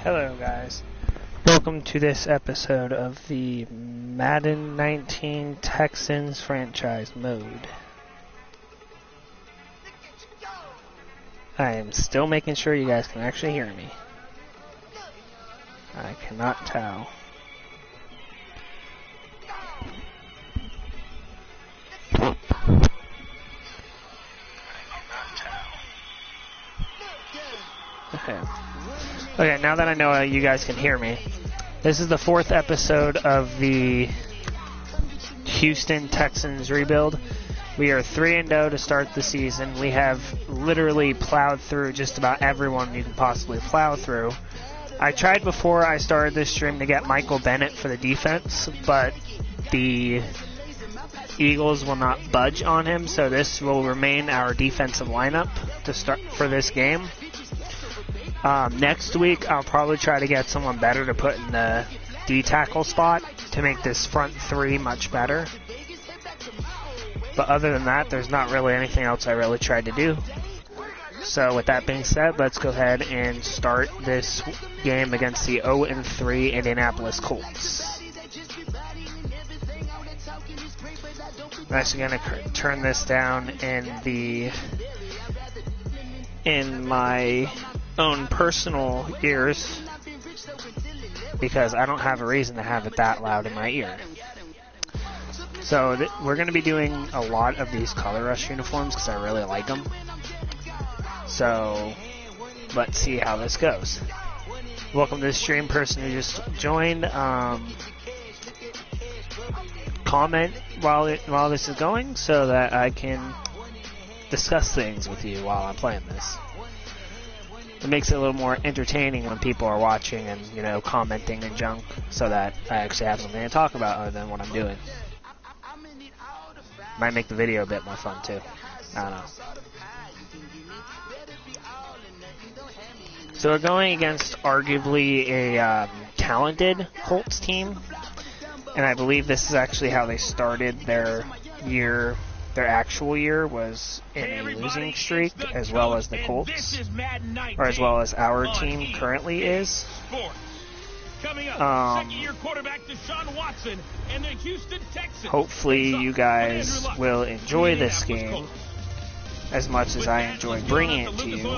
Hello guys, welcome to this episode of the Madden 19 Texans Franchise mode. I am still making sure you guys can actually hear me. I cannot tell. Okay, now that I know you guys can hear me, this is the fourth episode of the Houston Texans rebuild. We are 3-0 to start the season. We have literally plowed through just about everyone you can possibly plow through. I tried before I started this stream to get Michael Bennett for the defense, but the Eagles will not budge on him, so this will remain our defensive lineup to start for this game. Next week, I'll probably try to get someone better to put in the D-tackle spot to make this front three much better. But other than that, there's not really anything else I really tried to do. So with that being said, let's go ahead and start this game against the 0-3 Indianapolis Colts. I'm actually going to turn this down in my own personal ears because I don't have a reason to have it that loud in my ear. So we're going to be doing a lot of these color rush uniforms because I really like them. So let's see how this goes. Welcome to the stream, person who just joined. Comment while this is going so that I can discuss things with you while I'm playing this. It makes it a little more entertaining when people are watching and, you know, commenting and junk so that I actually have something to talk about other than what I'm doing. Might make the video a bit more fun too. I don't know. So we're going against arguably a talented Colts team. And I believe this is actually how they started their year. Their actual year was in a losing streak, as well as the Colts, or as well as our team currently is. Hopefully you guys will enjoy this game as much as I enjoy bringing it to you.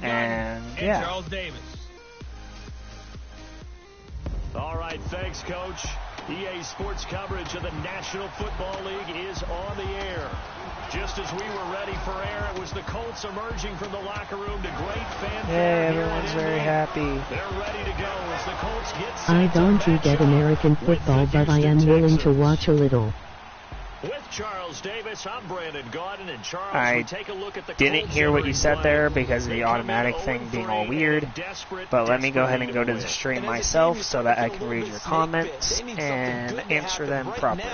And yeah. All right, thanks, Coach. EA Sports coverage of the National Football League is on the air. Just as we were ready for air, it was the Colts emerging from the locker room to great fanfare. Yeah, everyone's very happy. They're ready to go as the Colts get set. I don't get American football, but I am willing to watch a little. With Charles Davis, I'm Brandon Gaudin, and Charles, I take a look at the didn't hear what you said there because of the automatic thing being all weird, but let me go ahead and go to the stream myself so that I can read your comments and answer them properly.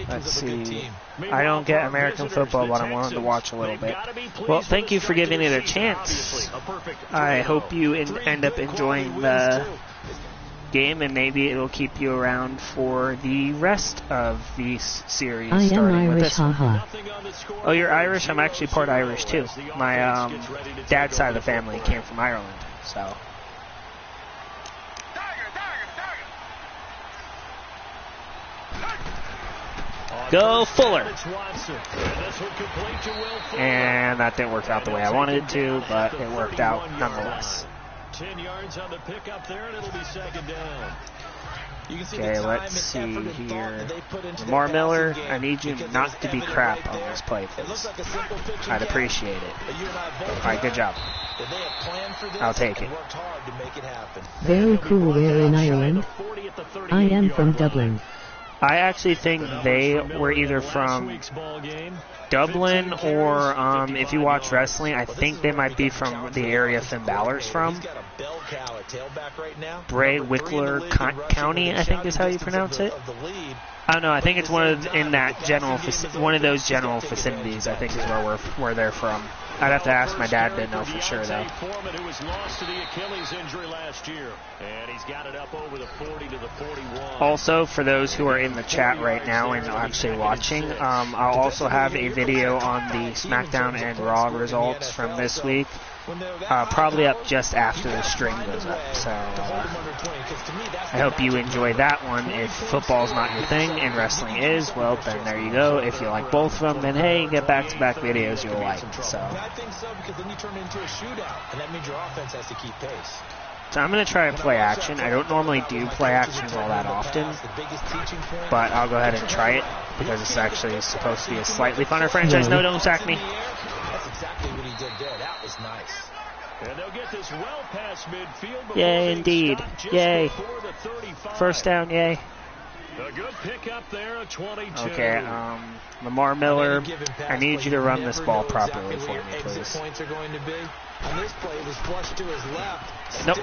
Let's see. I don't get American football, but I'm willing to watch a little bit. Well, thank you for giving it a chance. I hope you end up enjoying the game, and maybe it'll keep you around for the rest of the series. I am Irish, haha. Oh, you're Irish? I'm actually part Irish too. My dad's side of the family came from Ireland, so. Go Fuller! And that didn't work out the way I wanted it to, but it worked out nonetheless. 10 yards on the pickup there, and it'll be second down. Okay, let's see here. Lamar Miller, I need you not to be crap on this play, please. I'd appreciate it. Alright, good job. I'll take it. Very cool. Where in Ireland? I am from Dublin. I actually think they were either from Dublin or, if you watch wrestling, I think they might be from the area Finn Balor's from. bell cow at tailback right now. Bray Wickler County, I think is how you pronounce it. I don't know. I think it's one of those general vicinities. I think is where they're from. I'd have to ask my dad to know for sure though. Who was lost to the Achilles injury last year, and he's got it up over the 40 to the 41. Also, for those who are in the chat right now and actually watching, I'll also have a video on the SmackDown and Raw results from this week. Probably up just after the stream goes up. So I hope you enjoy that one. If football's not your thing and wrestling is, well, then there you go. If you like both of them, then hey, get back-to-back videos you'll like. So I think so, because then you turn it into a shootout, and that means your offense has to keep pace. So I'm going to try to play action. I don't normally do play actions all that often, but I'll go ahead and try it because it's actually supposed to be a slightly funner franchise. No, don't sack me. That's exactly what he did there. That was nice. And they'll get this well past midfield. Yay, indeed. Yay. First down, yay. A good pickup there at 22. Okay, Lamar Miller, I need you to run this ball properly for me, please. Points are going to be. On this play, it was flushed to his left. Nope.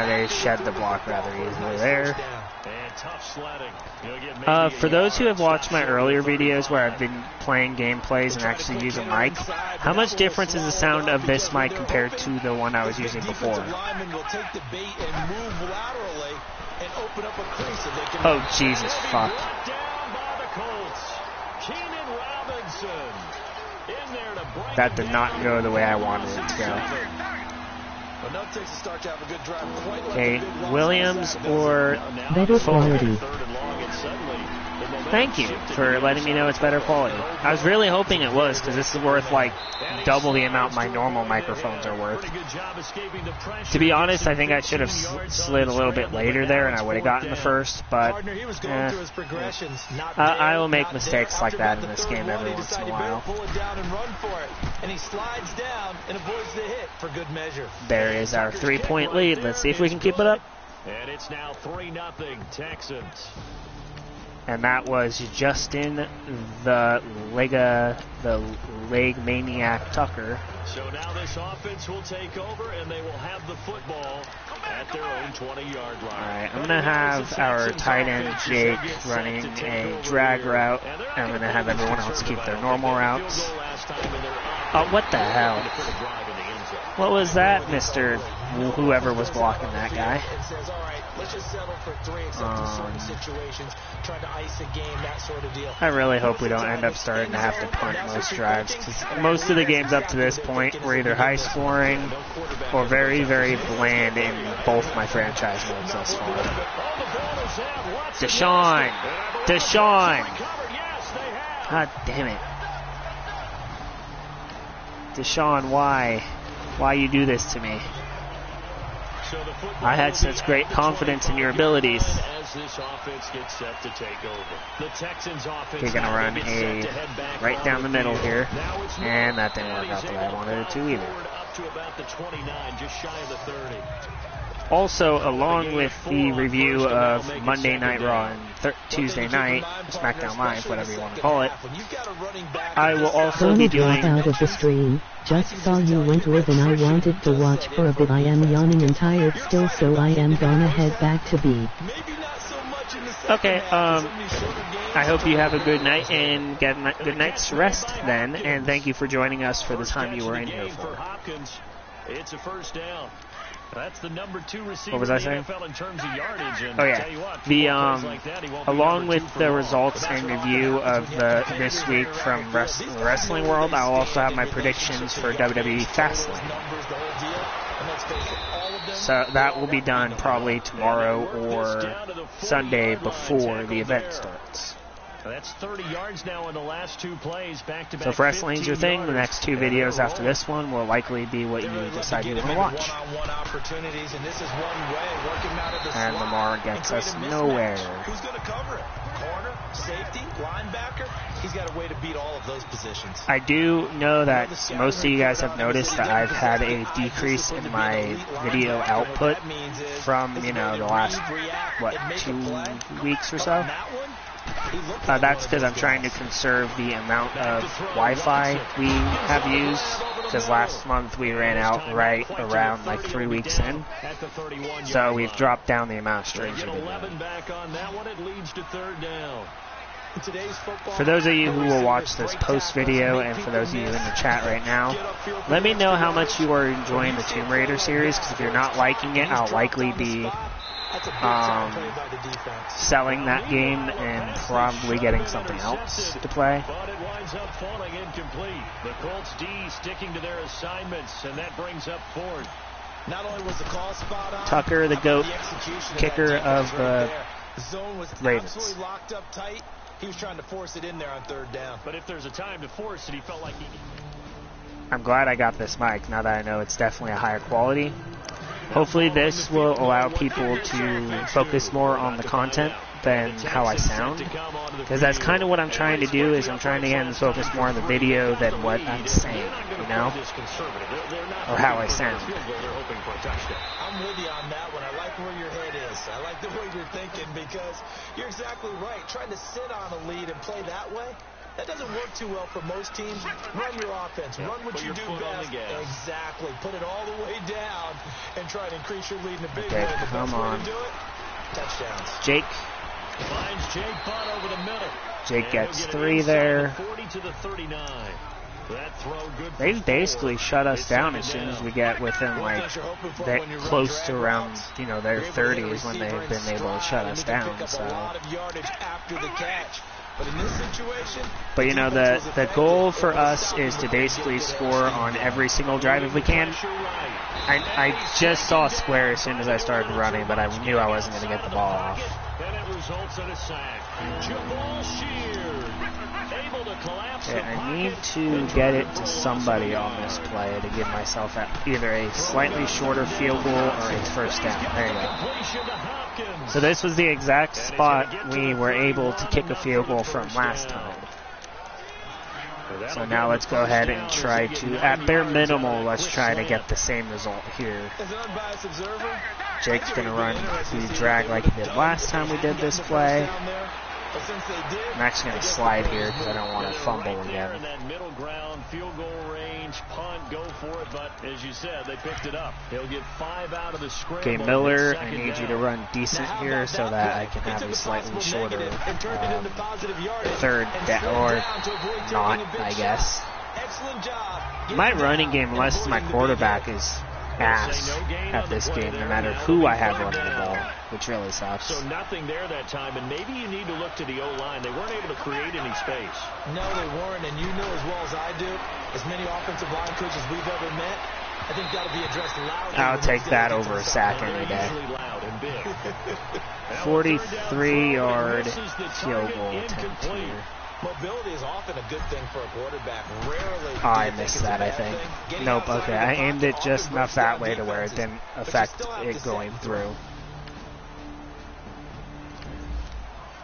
They shed the block rather easily there. And tough sledding. For those who have watched my earlier videos where I've been playing gameplays and actually use a mic, how much difference is the sound of this mic compared to the one I was using before? Oh, Jesus, fuck. That did not go the way I wanted it to go. Okay, Williams or better quality. Thank you for letting me know it's better quality. I was really hoping it was, because this is worth like double the amount my normal microphones are worth. To be honest, I think I should have slid a little bit later there and I would have gotten the first, but I will make mistakes like that in this game every once in a while. There is our 3-point lead. Let's see if we can keep it up. And it's now 3-0 Texans. And that was Justin the leg maniac Tucker. So now this offense will take over, and they will have the football at their own 20-yard line. All right, I'm going to have our tight end Jake running a drag route. I'm going to have everyone else keep their normal routes. Oh, what the hell? What was that, Mr. Whoever was blocking that guy? I really hope we don't end up starting to have to punt most drives, because most of the games up to this point were either high scoring or very, very bland in both my franchise modes thus far. Deshaun! God damn it. Deshaun, why? Why you do this to me? I had such great confidence in your abilities. They're going to run a right down the middle here, and that didn't work out the way I wanted it to either. Also, along with the review of Monday Night Raw and Tuesday Night, SmackDown Live, whatever you want to call it, I will also be doing... out of the stream. Just saw you went live and I wanted to watch for a bit. I am yawning and tired still, so I am gonna head back to bed. Okay, I hope you have a good night and get a good night's rest then, and thank you for joining us for the time you were in here for. It's a first down. That's the number 2 receiver. What was I saying? In terms of yardage, and oh yeah, the along with the results and review of this week from Wrestling World, I'll also have my predictions for WWE Fastlane. So that will be done probably tomorrow or Sunday before the event starts. That's 30 yards now in the last 2 plays, back-to-back. So if wrestling's your thing, the next 2 videos after this one will likely be what you decide you want to watch. And Lamar gets us nowhere. Who's going to cover it? Corner, safety, linebacker? He's got a way to beat all of those positions. I do know that most of you guys have noticed that I've had a decrease in my video output from, the last, 2 weeks or so. That's because I'm trying to conserve the amount of Wi-Fi we have used, because last month we ran out right around like 3 weeks in. So we've dropped down the amount of streams we've been doing. For those of you who will watch this post video, and for those of you in the chat right now, let me know how much you are enjoying the Tomb Raider series, because if you're not liking it, I'll likely be selling that game and probably getting something else to play. But it winds up falling incomplete. The Colts D sticking to their assignments, and that brings up fourth. Not only was the call spot on, Tucker, the GOAT kicker of the zone was Ravens. absolutely locked up tight. He was trying to force it in there on third down. But if there's a time to force it, he felt like he... I'm glad I got this mic now that I know it's definitely a higher quality. Hopefully this will allow people to focus more on the content than how I sound, because that's kind of what I'm trying to do, is I'm trying to get them to focus more on the video than what I'm saying, you know, or how I sound. I'm with you on that one. I like where your head is. I like the way you're thinking, because you're exactly right. Trying to sit on a lead and play that way, that doesn't work too well for most teams. Run your offense. Run what you do best. Exactly. Put it all the way down and try to increase your lead in a big way. The come best way on. to do it, touchdowns. Jake. Finds Jake Butt over the middle. Jake gets 3 there. 40 to the 39. That throw good. They've basically shut us down as soon as we get within like that close to around, you know, their 30s when they've been able to shut us down. So. But you know, the goal for us is to basically score on every single drive if we can. I just saw square as soon as I started running, but I knew I wasn't going to get the ball off. And it results in a sack. Jabal Sheard able to collapse. Okay, I need to get it to somebody on this play to give myself either a slightly shorter field goal or a first down. There you go. So this was the exact spot we were able to kick a field goal from last time. So now let's go ahead and try to, at bare minimal, let's try to get the same result here. Jake's going to run the drag like he did last time we did this play. I'm actually going to slide here because I don't want to fumble again. In that middle ground, field goal range, punt, go for it, but as you said, they picked it up. He'll get 5 out of the scramble. Okay, Miller, I need you to run decent here so that I can have a slightly shorter third down, or not, I guess. My running game, unless my quarterback is ass at this game, no matter who I have running the ball, which really sucks. So nothing there that time, and maybe you need to look to the O-line. They weren't able to create any space. No, they weren't, and you know as well as I do, as many offensive line coaches we've ever met, I think that'll be addressed loudly. I'll take that over a sack any day. 43-yard field goal attempt here. Mobility is often a good thing for a quarterback. Rarely. Oh, I missed that, I think. Nope, okay. I aimed it just enough that way to where it didn't affect it going through.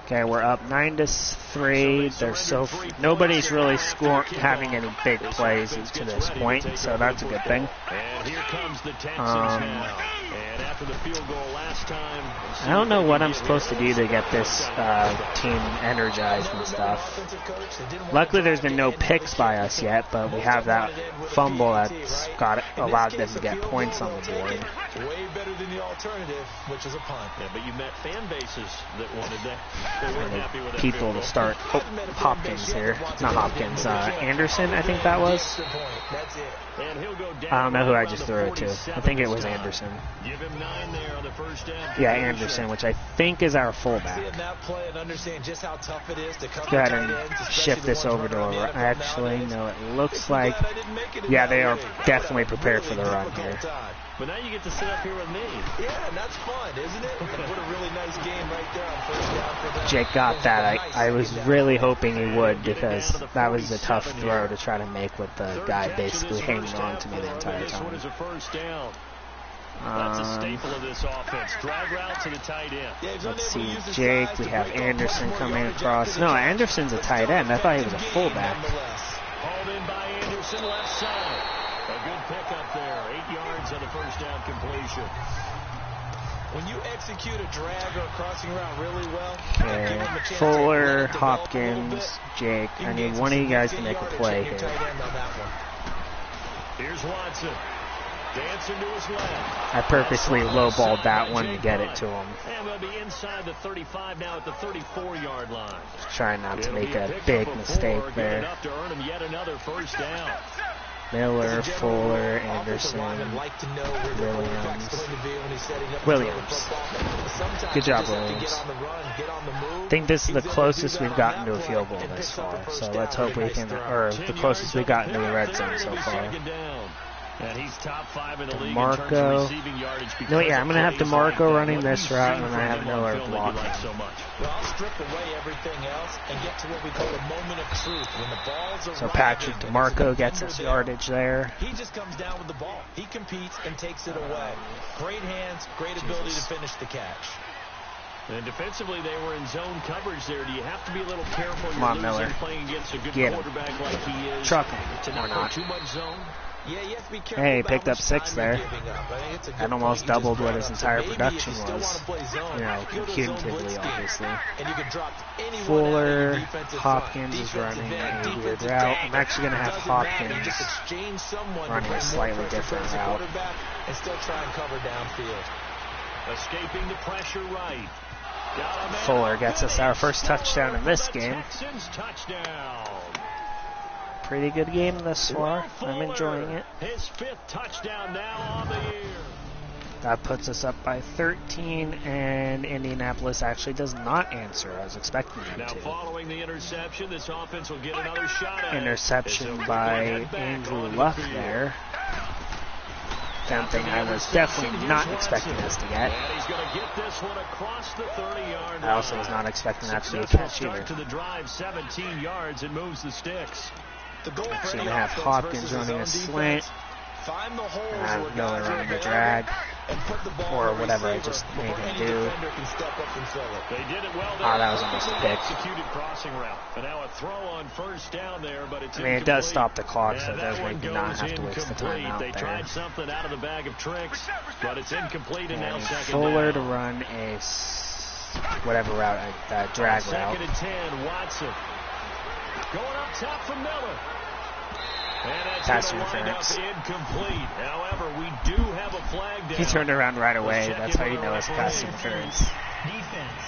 Okay, we're up 9-3. There's nobody's really having any big plays to this point, so that's a good thing. And here comes the Texans now. And after the field goal last time, I don't know what I'm supposed to do to get this team energized and stuff. Luckily, there's been no picks by us yet, but we have that fumble that's allowed them to get points on the board. Way better than the alternative, which is a punt. Yeah, but you met fan bases that wanted that. They weren't happy with that. People to start. Oh, Hopkins here. Not Hopkins. Anderson, I think that was. I don't know who I just threw it to. I think it was Anderson. Give him 9 there on the first down. Yeah, Anderson, which I think is our fullback. Go ahead and shift this over to a... Actually, no, it looks like... Yeah, they are definitely prepared for the run here. But now you get to sit up here with me. Yeah, and that's fun, isn't it? What a really nice game right there on first down for them. Jake got that. I was really hoping he would, because that was a tough throw to try to make with the guy basically hanging on to me the entire time. That's a staple of this offense. Drag route to the tight end. Let's see, Jake. We have Anderson coming across. No, Anderson's a tight end. I thought he was a fullback. Hauled in by Anderson, left side. A good pickup there. 8 yards on the first down completion. When you execute a drag or a crossing route really well, Okay, Fuller, Hopkins, Jake. I need one of you guys to make a play here. Here's Watson. Dancing to his left. I purposely lowballed that one to get it to him. And we'll be inside the 35 now at the 34-yard line. Trying not to make a big mistake there. Enough to earn him yet another first down. Miller, Fuller, Anderson, Williams. Good job, Williams. I think this is the closest we've gotten to a field goal this far. So let's hope we can, or the closest we've gotten to the red zone so far. And he's top 5 in the league DeMarco. in terms of receiving yardage. No, yeah, I'm going to have DeMarco running this route, and I have Miller blocking. Well, I'll strip away everything else and get to what we call a moment of truth. When the ball's So Patrick DeMarco gets us yardage there. He just comes down with the ball. He competes and takes it away. Great hands, great ability to finish the catch. And defensively, they were in zone coverage there. Do you have to be a little careful? Come on, Miller. Playing against a good quarterback like he is. Truck him. To not go too much zone. Yeah, you have to be careful. Hey, he picked up 6 there. That almost doubled what his entire production was. You know, cumulatively, obviously. Fuller, Hopkins is running a weird route. I'm actually going to have Hopkins running a slightly different route. And still try and cover downfield. Escaping the pressure right. Fuller gets us our first touchdown in this game. Pretty good game thus far. I'm enjoying it. His 5th touchdown now on the year. That puts us up by 13, and Indianapolis actually does not answer. I was expecting them to. Now following the interception, this offense will get another shot at interception by Andrew Luck there. Something I was definitely not expecting us to get. He's going to get this one across the 30-yard line. I also was not expecting that to be a catch either. To the drive, 17 yards, and moves the sticks. So we're going to have Hopkins running a slant, and I have Miller running the drag, or whatever I just made him do. They did it well there. Oh, that was almost a pick. Executed crossing route. And now a throw on first down there, but it's I mean, it does stop the clock, so it does make me not have to waste the time out They there. tried something out of the bag of tricks, but it's incomplete and now second Fuller down. to run a whatever route, drag route. 2nd and 10, Watson. Going up top for Miller. And Pass that's going to wind up interference. incomplete. However, we do have a flag down. He turned around right away. That's how you know it's pass interference. Defense.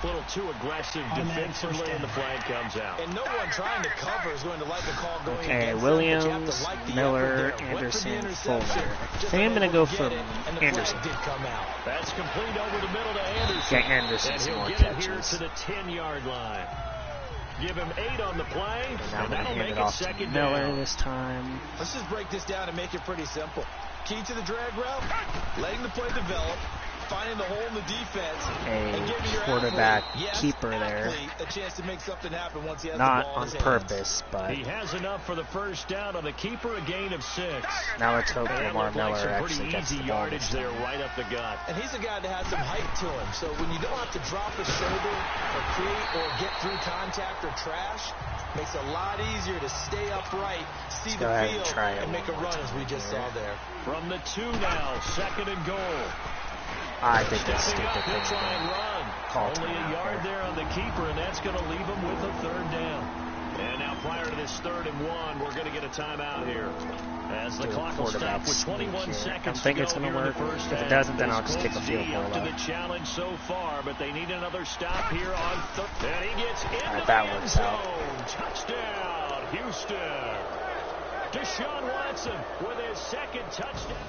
A little too aggressive defensively, and the flag comes out. And no one trying to cover is going to like a call going Okay, against Williams, them, but you have to like the Miller, effort there. Went for the Anderson, interception, Fuller. just I think I'm going to go for and the flag Anderson. did come out. That's complete over the middle to Anderson. Get Anderson And some he'll more get it here catches. to the 10-yard line. Give him 8 on the play, And now I'm and going to that'll hand make it it off to second Miller down. this time. Let's just break this down and make it pretty simple. Key to the drag route, letting the play develop, finding the hole in the defense, and giving your quarterback athlete, keeper there. a chance to make something happen once he has Not the ball on in his hands. purpose, but He has enough for the first down on the keeper, a gain of 6. now let's hope And Lamar looked like Miller some actually pretty gets easy the ball yardage this there time. right up the gut. And he's a guy that has some height to him, so when you don't have to drop a shoulder or create or get through contact or trash, makes it a lot easier to stay upright, see go the ahead and field, try it and make a one more run as we just here. saw there. From the 2 now, 2nd and goal. I did this Stepping stupid up, thing he'll try and again. run. Call Only a timeout yard there. there on the keeper, and that's going to leave him with a 3rd down. And now prior to this 3rd and 1, we're going to get a timeout here. As the clock will stop with 21 seconds I think to it's go going to here in work. the first If half. it doesn't, then I'll This just kick a could field be goal up to out. the challenge so far, but they need another stop here on 3rd. And he gets into Alright, the that end works out. zone. Touchdown, Houston. Deshaun Watson with his 2nd touchdown.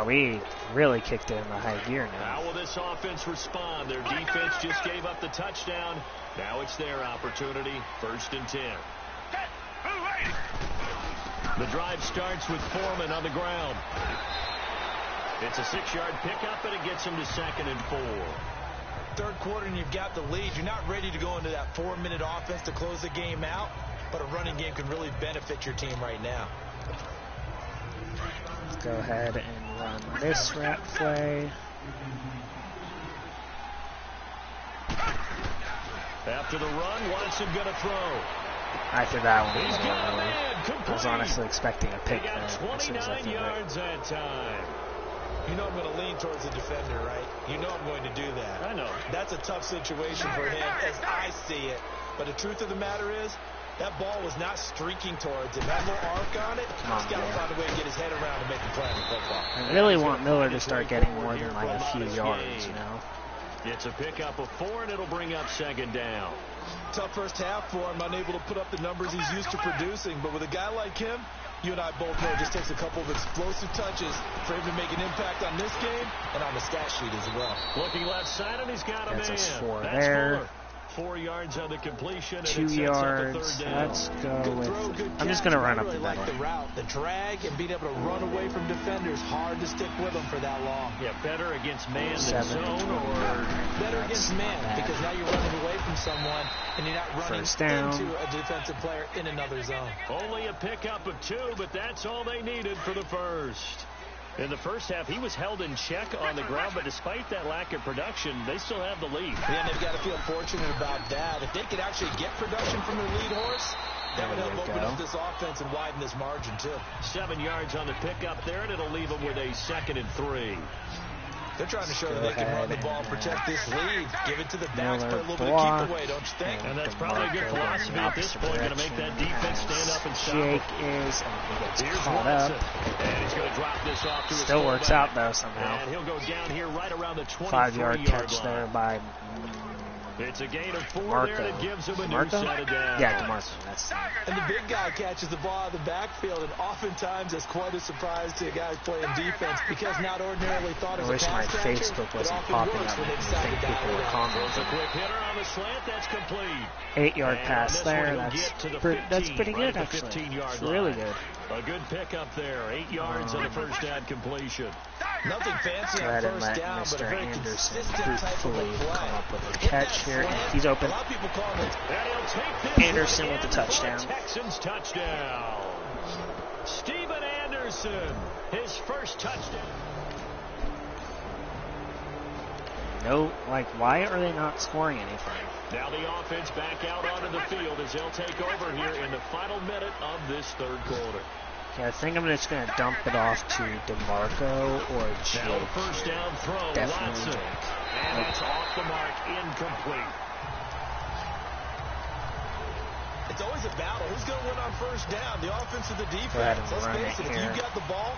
We really kicked it in the high gear now. How will this offense respond? Their defense just gave up the touchdown. Now it's their opportunity. 1st and 10. The drive starts with Foreman on the ground. It's a 6-yard pickup, and it gets him to 2nd and 4. 3rd quarter and you've got the lead. You're not ready to go into that 4-minute offense to close the game out, but a running game can really benefit your team right now. Let's go ahead and run this route play. After the run, Watson going to throw. I threw that one a He's little got a early. man. I was Complete. honestly expecting a They pick there. got As soon as I 29 threw it. yards that time. You know I'm going to lean towards the defender, right? You know I'm going to do that. I know. That's a tough situation for him as I see it. But the truth of the matter is, that ball was not streaking towards him. That little arc on it, he's got to find a way to get his head around and make the play on the football. I really want Miller to start getting more than like a few yards, you know. It's a pickup of 4, and it'll bring up second down. Tough first half for him, unable to put up the numbers he's used to producing. But with a guy like him, you and I both know it just takes a couple of explosive touches for him to make an impact on this game and on the stat sheet as well. Looking left side, and he's got a That's man. a 4 That's there. Fuller. 4 yards on the completion. And 2 it sets up a yards. third down. Let's go Good with. throw, good I'm just catch. gonna run I up really the like middle. the route, the drag, and being able to run away from defenders. Hard to stick with them for that long. Yeah, better against man than 7 zone, or Better That's against not man bad. because now you're running away from someone and you're not running First down. into a defensive player in another zone. only a pickup of 2, but that's all they needed for the first. In the first half, he was held in check on the ground, but despite that lack of production, they still have the lead. Yeah, they've got to feel fortunate about that. If they could actually get production from their lead horse, that would There help we open go. up this offense and widen this margin, too. 7 yards on the pickup there, and it'll leave them with a 2nd and 3. They're trying to show Go that they can run the ahead ball and protect this lead. Give it to the backs, Miller play a little bit of block. keep away, don't you think? And that's probably a good DeMarco philosophy at this point, going to make that defense stand up and stop Jake him. is, and he gets Here's caught Watson. up. And he's going to drop this off to his Still works fullback. out though somehow. And he'll go down here right around the 5-yard 23-yard catch line. there by It's a gain of 4 Marco. there, and it gives him a new DeMarco? set of downs. Yeah, DeMarco. That's And the big guy catches the ball out of the backfield, and oftentimes that's quite a surprise to guys playing defense because not ordinarily thought I as a wish my pass catcher. Facebook It wasn't often popping works up when they and decide think to people dial were it up. commenting. There's a quick hitter on the slant. That's complete. 8-yard And pass this there. one he'll That's get to the that's 15, pretty right good at the actually. 15-yard It's really line. good. A good pickup there. 8 yards on the first down completion. Nothing fancy Go on ahead and first let down, but a Mr. very Anderson consistent type of a hopefully play. come up with a Hit that catch here. slant. He's open. A lot of people call it And he'll take this Anderson one with the in for a touchdown. Texans touchdown. Steven Anderson, his first touchdown. No, like, why are they not scoring anything? Now the offense back out onto the field as they'll take over here in the final minute of this third quarter. Okay, I think I'm just going to dump it off to DeMarco or Now Jake. the first down throw, Definitely Watson. Jake. And it's off the mark, incomplete. It's always a battle. Who's going to win on first down? The offense or the Go ahead defense? and Let's run face it it. If here. you got the ball,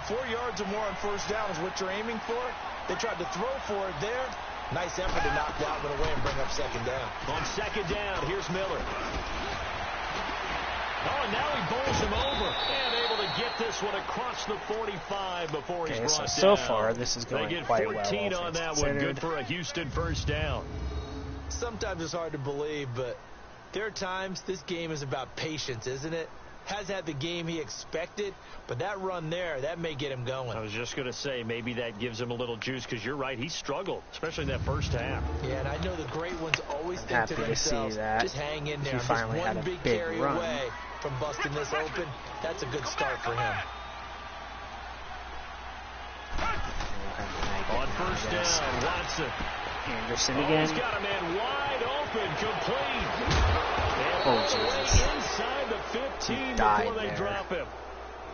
4 yards or more on first down is what you're aiming for. They tried to throw for it there. Nice effort to knock that one away and bring up second down. On second down, here's Miller. Oh, and now he bowls him over. And able to get this one across the 45 before he's Okay, brought so down. far this is going They get quite 14 well. on that one. considered. Good for a Houston first down. Sometimes it's hard to believe, but there are times this game is about patience, isn't it? Has had the game he expected, but that run there, that may get him going. I was just going to say, maybe that gives him a little juice, because you're right, he struggled, especially in that first half. Yeah, and I know the great ones always I'm think to happy to see themselves, that. just hang in there. He Just finally one had a big big carry run. away from busting this open. That's a good start for him. On first down, Watson. Anderson Oh, again. he's got a man wide open, complete. And Oh, all the way Jesus. inside the 15 He died before they there. drop him.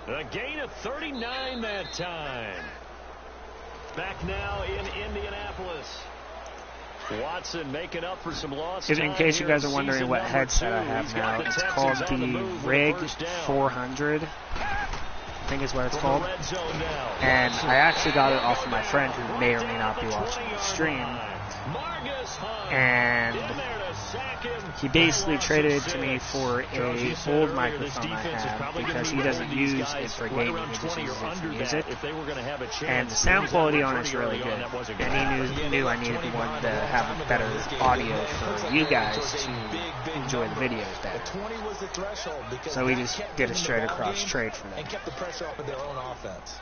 A gain of 39 that time. Back now in Indianapolis. Watson making up for some lost time. In case you here guys in are wondering season what number headset 2. I have He's now, got the it's Texans called on the move with a Rig first down. 400. I think is what it's From called. the red zone now. And Watson. I actually got it off of my friend who may or may not be watching the stream. Margus Hunt And in there to sack him. he basically Loss of traded it to 6. me for Coach, you a said old earlier, this microphone I defense is have probably gonna because be he doesn't holding these use guys it for right gaming, around he just 20 or uses it for under music. that if they were going to have a chance. And the sound quality on it's Pretty really early on, good. that wasn't And gonna he happen. knew I needed one to have a better audio for you guys to enjoy the videos better. 20 was the threshold because So we that just kept did a them in the straight ball across game trade for them. and kept the pressure off of their own offense.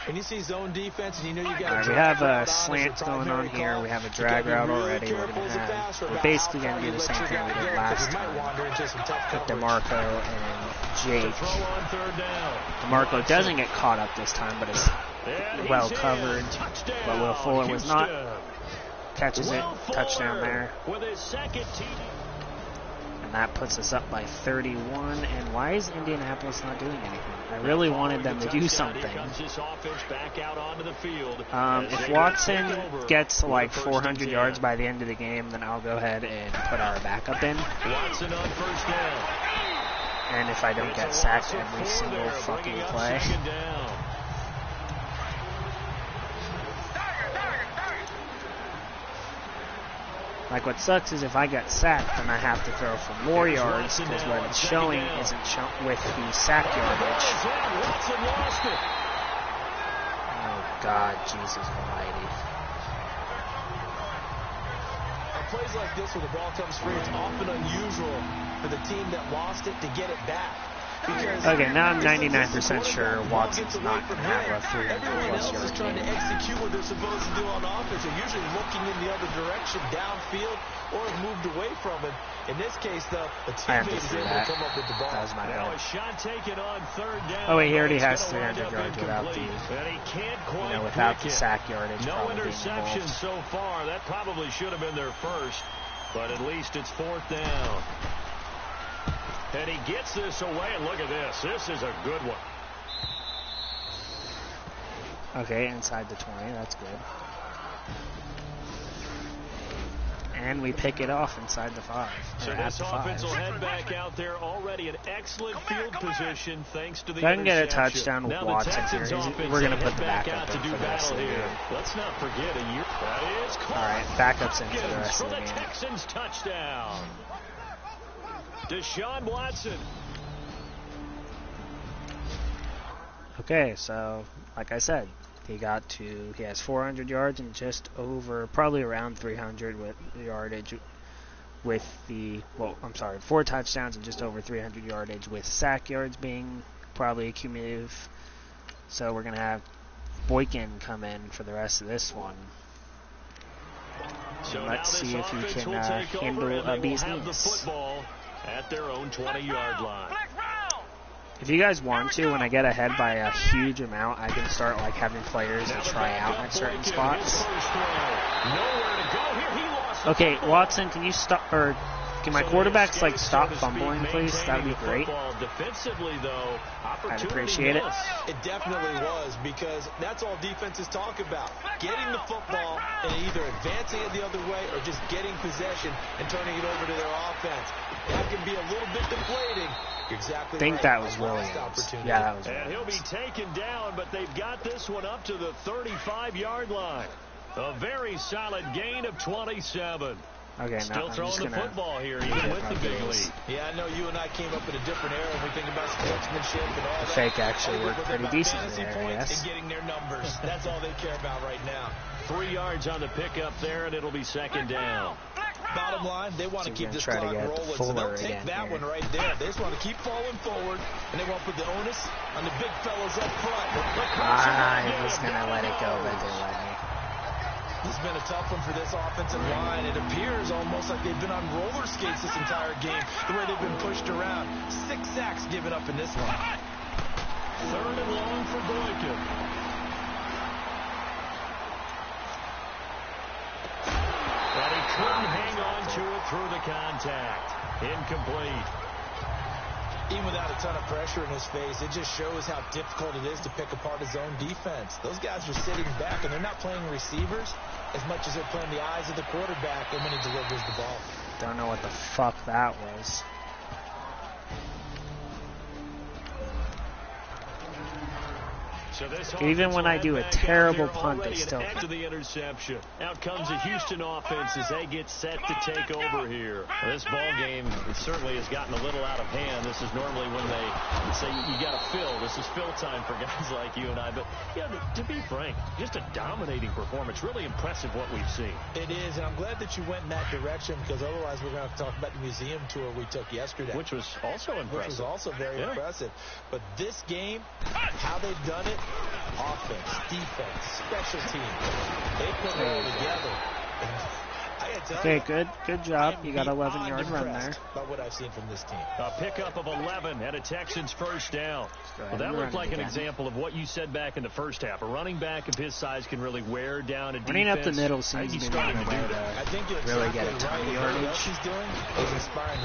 When you see zone defense and you know you got Alright, we have a slant going on here. We have a drag route already. We're basically going to do the same thing we did last time with DeMarco and Jake. Throw on third down. DeMarco doesn't get caught up this time, but is And well he's covered. in. Touchdown, But Will Fuller was not. Houston. Catches it, Will touchdown Fuller there. with his second TD. And that puts us up by 31. And why is Indianapolis not doing anything? I really wanted them to do something. If Watson gets like 400 yards by the end of the game, then I'll go ahead and put our backup in. Watson on first down. And if I don't get sacked every single fucking play. Like, what sucks is if I get sacked, then I have to throw for more yards, because what it's showing isn't with the sack yardage. Oh, God, Jesus almighty. Plays like this, when the ball comes free, it's often unusual for the team that lost it to get it back. Okay, now I'm 99% sure Watson's not going to have a 300-plus yard game. Trying to execute what they're supposed to do on offense. They're usually looking in the other direction, downfield, or have moved away from it. In this case, though, the teammate is able to come up with the ball. That was my bad. A shot taken on third down. Oh wait, he already has 300 yards without the, without the sack yardage. No interceptions so far. That probably should have been their first, but at least it's fourth down. And he gets this away, and look at this. This is a good one. Okay, inside the 20. That's good. And we pick it off inside the 5. So this offense will head back out there, already in excellent field position thanks to the if I can get a touchdown with now Watson here, we're going to put the backup in for the rest of the game. Let's not forget a year. That is caught. All right, backup's in for the rest of the game. Texans touchdown. Deshaun Watson. Okay, so like I said, he has 400 yards and just over, probably around 300 with yardage with the, 4 touchdowns and just over 300 yardage with sack yards being probably cumulative. So we're going to have Boykin come in for the rest of this one. So let's see if he can handle a bee's knees. At their own 20-yard line. If you guys want to, when I get ahead by a huge amount, I can start like having players that try out at certain spots. Okay, Watson, can you stop, or can my quarterbacks like stop fumbling, please? That would be great. Defensively, though, I'd appreciate it. It definitely was, because that's all defenses talk about. Getting the football and either advancing it the other way or just getting possession and turning it over to their offense. That can be a little bit deflating. Exactly. I think right. that was Williams. Yeah, that was and Williams. He'll be taken down, but they've got this one up to the 35-yard line. A very solid gain of 27. Okay, still I'm throwing just the football here, even with the big lead. Yeah, I know you and I came up in a different era when we think about sportsmanship and all that. The fake actually worked pretty decently there, yes. And getting their numbers. That's all they care about right now. 3 yards on the pickup there, and it'll be second down. Bottom line, they want to keep this clock rolling, so they'll take that one right there. They just want to keep falling forward, and they want to put the onus on the big fellas up front. I was going to let it go, but they let me. It's been a tough one for this offensive line. It appears almost like they've been on roller skates this entire game, the way they've been pushed around. 6 sacks given up in this one. 3rd and long for Boykin. And he couldn't hang on to it through the contact. Incomplete. Even without a ton of pressure in his face, it just shows how difficult it is to pick apart his own defense. Those guys are sitting back, and they're not playing receivers as much as they're playing the eyes of the quarterback when he delivers the ball. Don't know what the fuck that was. So this even when I do a terrible punt, they still after the interception. Out comes the Houston offense as they get set to take over here. Well, this ball game certainly has gotten a little out of hand. This is normally when they say you got to fill. This is fill time for guys like you and I. But yeah, to be frank, just a dominating performance. Really impressive what we've seen. It is, and I'm glad that you went in that direction, because otherwise we're going to have to talk about the museum tour we took yesterday, which was also impressive. Which was also very impressive. But this game, how they've done it. Offense, defense, special teams. They put it all together. I Okay, good job. You got an 11-yard run there. By what I've seen from this team. A pickup of 11 and a Texans first down. Well, that looked like an example of what you said back in the first half. A running back of his size can really wear down a defense. Running up the middle seems to be the way to really get a ton of yardage.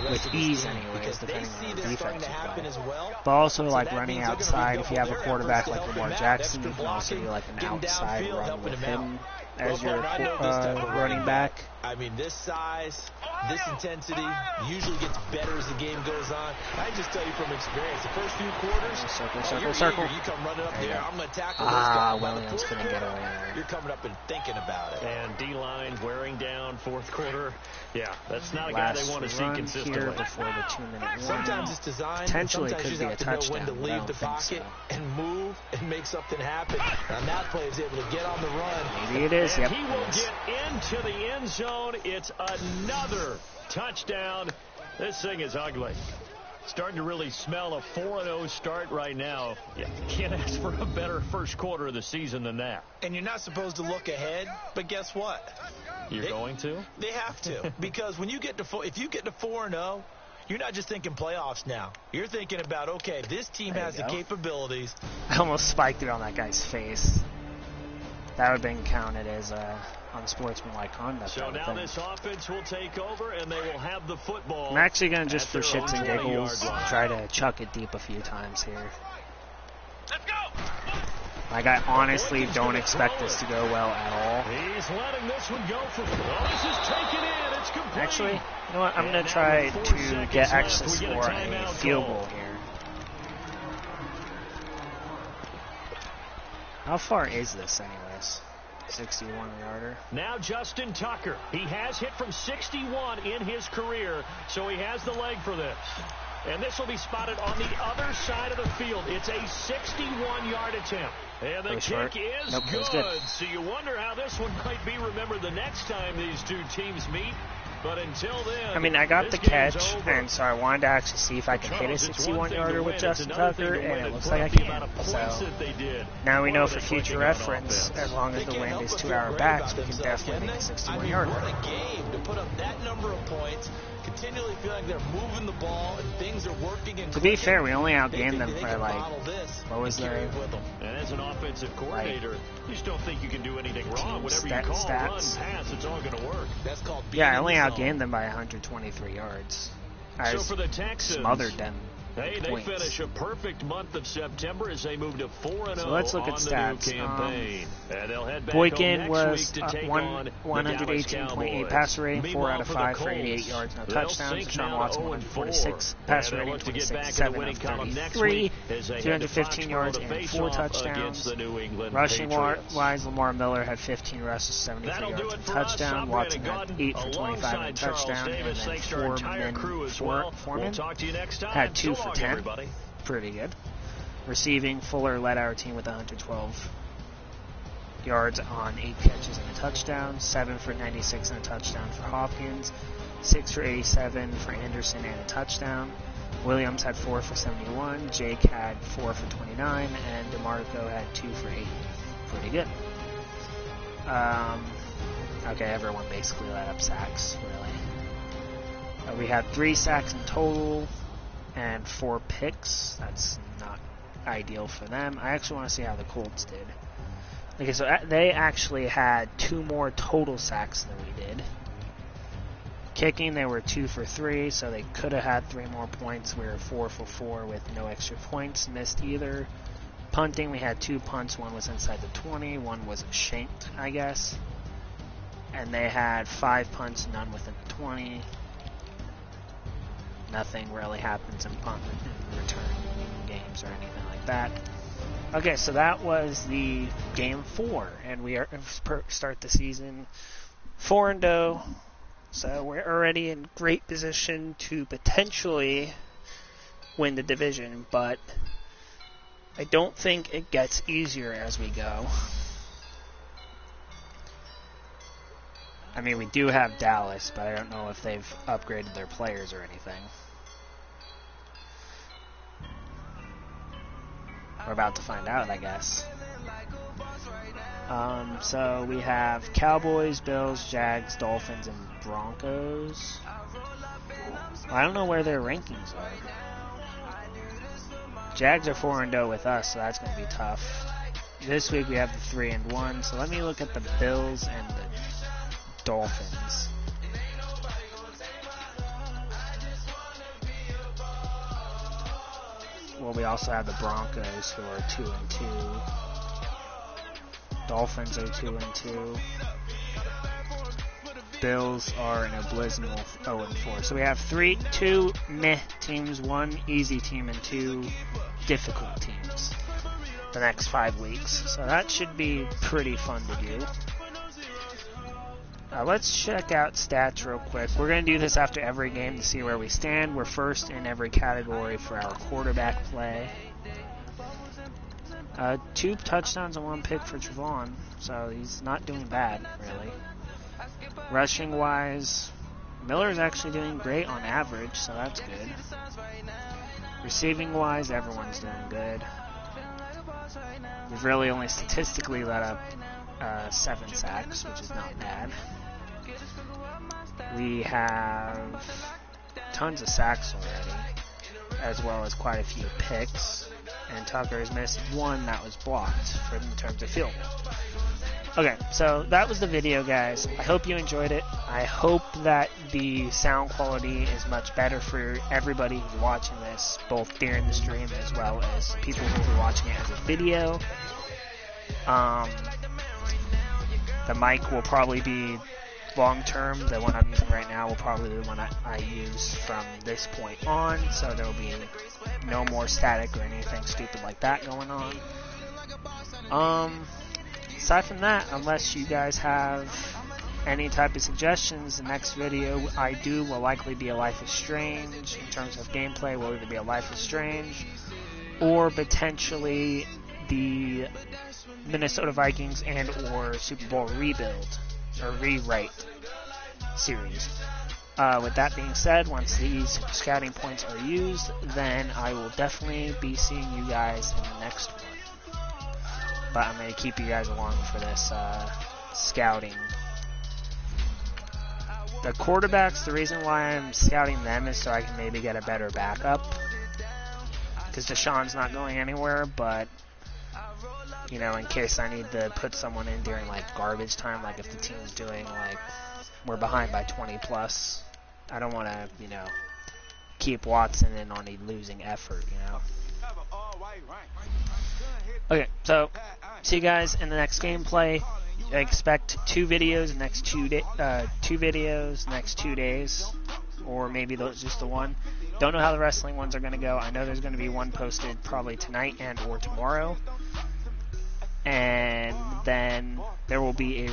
With ease anyways, depending on the defense you play. But also like running outside, if you have a quarterback like Lamar Jackson, you can also do like an outside run with him as your running back. I mean, this size, this intensity usually gets better as the game goes on. I just tell you from experience, the first few quarters, circle. You come running up there, I'm going to tackle this guy. Williams couldn't get away there. You're coming up and thinking about it. And D-line wearing down fourth quarter. Yeah, that's not a guy they want to see consistently. Here before the 2-minute warning. Sometimes it's designed. Potentially sometimes could you be have a to know touchdown. when to leave the pocket and move and make something happen. On that play, he was able to get on the run. Maybe it is. And he will get into the end zone. It's another touchdown. This thing is ugly. Starting to really smell a 4-0 start right now. You can't ask for a better first quarter of the season than that. And you're not supposed to look ahead, but guess what? You're going to? They have to. Because when you get to if you get to 4-0, you're not just thinking playoffs now. You're thinking about, okay, this team has the capabilities. I almost spiked it on that guy's face. That would have been counted as unsportsmanlike conduct. So now this offense will take over, and they will have the football. I'm actually going to, just for shits and giggles, try to chuck it deep a few times here. Let's go! Like, I honestly don't expect this to go well at all. He's letting this one go for... this is taken in. It's complete. Actually, you know what? I'm going to try to get access for a field goal here. How far is this, anyways? 61-yarder. Now Justin Tucker. He has hit from 61 in his career, so he has the leg for this. And this will be spotted on the other side of the field. It's a 61-yard attempt. And the kick is good. So you wonder how this one might be remembered the next time these two teams meet. But until then, I mean, I got the catch, and so I wanted to actually see if I can hit a 61-yarder with Justin Tucker, and it looks like I can. So now we know for future reference, as long as the wind is 2-hour backs, we can definitely make a 61-yarder. What a game to put up that number of points, continually feel like they're moving the ball, and things are working. To be fair, we only outgained them by, like, what was their... And as an offensive coordinator, you just don't think you can do anything wrong. Whatever you call, run, pass, it's all going to work. That's called I only outgained them by 123 yards. I so for the Texans, smothered them. They finish a perfect month of September as they move to 4-0 so let's look at stats. And they'll head back Boykin home was next week to take on 118.8 passer rating, 4 out of 5 for 88 yards, no touchdowns. Sean Watson, 146 passer rating, 26.7 of 33, 215 yards and 4 touchdowns. Rushing wise, Lamar Miller had 15 rushes, 73 yards and touchdown. Watson had 8 for 25 and a touchdown, and then Foreman had 2 for 10. Pretty good. Receiving, Fuller led our team with 112 yards on 8 catches and a touchdown. 7 for 96 and a touchdown for Hopkins. 6 for 87 for Anderson and a touchdown. Williams had 4 for 71. Jake had 4 for 29. And DeMarco had 2 for 8. Pretty good. Okay, everyone basically let up sacks, really. We had 3 sacks in total and 4 picks. That's not ideal for them. I actually want to see how the Colts did. Okay, so they actually had 2 more total sacks than we did. Kicking, they were 2 for 3, so they could have had 3 more points. We were 4 for 4 with no extra points, missed either. Punting, we had 2 punts. One was inside the 20, one was shanked, I guess. And they had 5 punts, none within the 20. Nothing really happens in punt return games or anything like that. Okay, so that was the game 4, and we are start the season 4-0. So we're already in great position to potentially win the division, but I don't think it gets easier as we go. I mean, we do have Dallas, but I don't know if they've upgraded their players or anything. We're about to find out, I guess. So we have Cowboys, Bills, Jags, Dolphins, and Broncos. I don't know where their rankings are. Jags are 4-0 with us, so that's going to be tough. This week we have the 3-1, so let me look at the Bills and the Dolphins. Well, we also have the Broncos, who are 2-2. Dolphins are 2-2. Bills are an abysmal 0-4. So we have two meh teams, one easy team, and two difficult teams the next 5 weeks. So that should be pretty fun to do. Let's check out stats real quick. We're going to do this after every game to see where we stand. We're first in every category for our quarterback play. 2 touchdowns and 1 pick for Trevon, so he's not doing bad, really. Rushing wise, Miller's actually doing great on average, so that's good. Receiving wise, everyone's doing good. We've really only statistically let up 7 sacks, which is not bad. We have tons of sacks already, as well as quite a few picks. And Tucker has missed 1 that was blocked in terms of field goal. Okay, so that was the video, guys. I hope you enjoyed it. I hope that the sound quality is much better for everybody who's watching this, both during the stream as well as people who will be watching it as a video. The mic will probably be long-term. The one I'm using right now will probably be the one I use from this point on, so there will be no more static or anything stupid like that going on. Aside from that, unless you guys have any type of suggestions, the next video I do will likely be a Life is Strange. In terms of gameplay, will either be a Life is Strange or potentially the Minnesota Vikings and or Super Bowl rebuild or rewrite series. With that being said, once these scouting points are used, then I will definitely be seeing you guys in the next one. But I'm going to keep you guys along for this scouting. The quarterbacks, the reason why I'm scouting them is so I can maybe get a better backup. Because Deshaun's not going anywhere, but, you know, in case I need to put someone in during, like, garbage time, like if the team's doing, like, we're behind by 20 plus. I don't want to, you know, keep Watson in on a losing effort, you know. Okay, so see you guys in the next gameplay. I expect 2 videos next 2 videos next 2 days, or maybe just the one. Don't know how the wrestling ones are going to go. I know there's going to be one posted probably tonight and or tomorrow, and then there will be a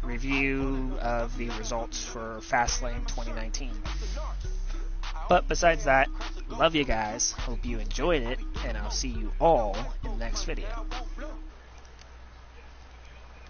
review of the results for Fastlane 2019. But besides that, love you guys, hope you enjoyed it, and I'll see you all in the next video.